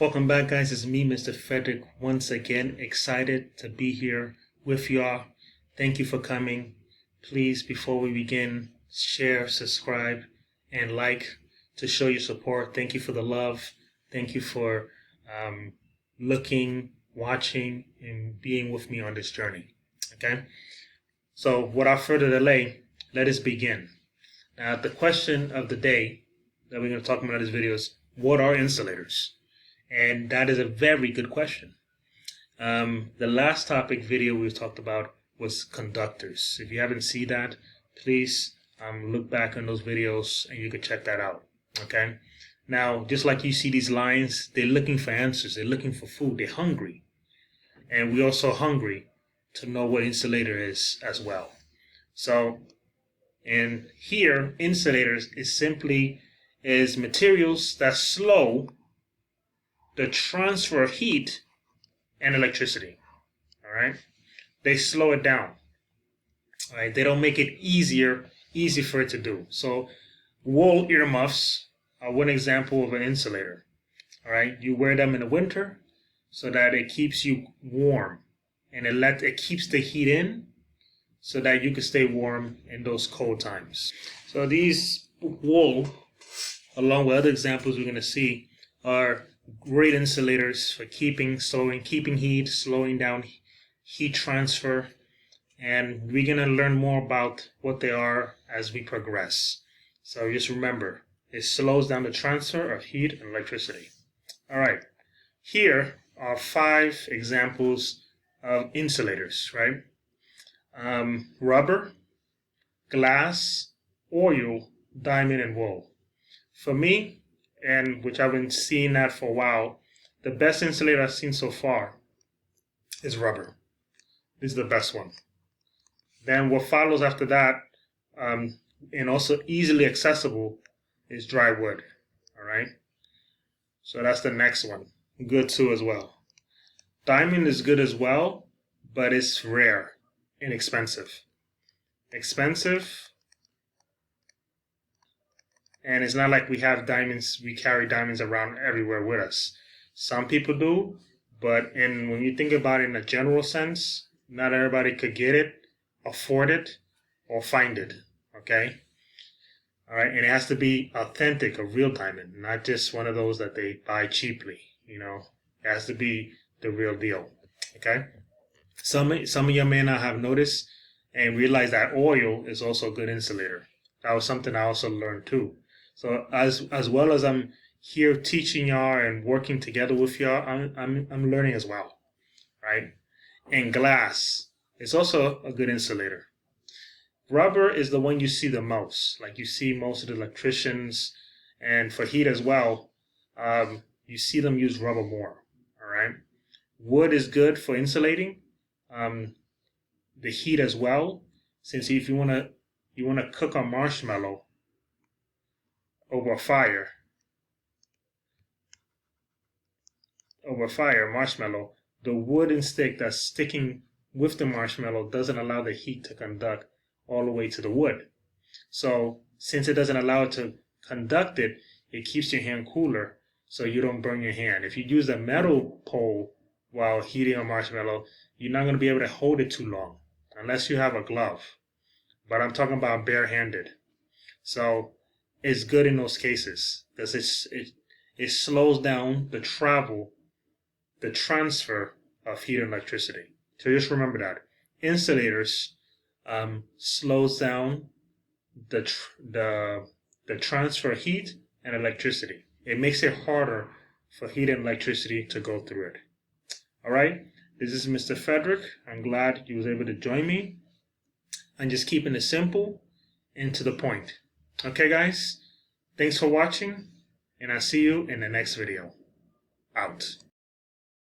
Welcome back, guys. It's me, Mr. Frederick, once again. Excited to be here with y'all. Thank you for coming. Please, before we begin, share, subscribe, and like to show your support. Thank you for the love. Thank you for looking, watching, and being with me on this journey. Okay? So, without further delay, let us begin. Now, the question of the day that we're going to talk about in this video is, what are insulators? And that is a very good question. The last topic video we talked about was conductors. If you haven't seen that, please look back on those videos and you can check that out. Okay. Now, just like you see these lines, they're looking for answers. They're looking for food. They're hungry. And we're also hungry to know what insulator is as well. So, and here, insulators is materials that slow the transfer of heat and electricity. All right, they slow it down. All right, they don't make it easy for it to do. So, wool earmuffs are one example of an insulator. All right, you wear them in the winter so that it keeps you warm, and it keeps the heat in so that you can stay warm in those cold times. So these wool, along with other examples we're going to see, are great insulators for keeping heat, slowing down heat transfer, and we're going to learn more about what they are as we progress. So just remember, it slows down the transfer of heat and electricity. All right, here are 5 examples of insulators, right? Rubber, glass, oil, diamond, and wool. For me, and which I've been seeing that for a while, the best insulator I've seen so far is rubber. This is the best one. Then what follows after that, and also easily accessible, is dry wood. All right. So that's the next one. Good too as well. Diamond is good as well, but it's rare and expensive. And it's not like we carry diamonds around everywhere with us. Some people do, but when you think about it in a general sense, not everybody could get it, afford it, or find it, okay? All right, and it has to be authentic, a real diamond, not just one of those that they buy cheaply, It has to be the real deal, okay? Some of you may not have noticed and realized that oil is also a good insulator. That was something I also learned too. So as well as I'm here teaching y'all and working together with y'all, I'm learning as well, right? And glass is also a good insulator. Rubber is the one you see the most. Like you see most of the electricians, and for heat as well, you see them use rubber more. All right. Wood is good for insulating the heat as well. Since if you wanna cook a marshmallow over fire, the wooden stick that's sticking with the marshmallow doesn't allow the heat to conduct all the way to the wood. So since it doesn't allow it to conduct it, it keeps your hand cooler so you don't burn your hand. If you use a metal pole while heating a marshmallow, you're not going to be able to hold it too long unless you have a glove. But I'm talking about barehanded. So it's good in those cases because it slows down the transfer of heat and electricity. So just remember that insulators slows down the transfer of heat and electricity. It makes it harder for heat and electricity to go through it. All right, this is Mr. Frederick. I'm glad you was able to join me. I'm just keeping it simple and to the point. Okay, guys, thanks for watching, and I'll see you in the next video. Out.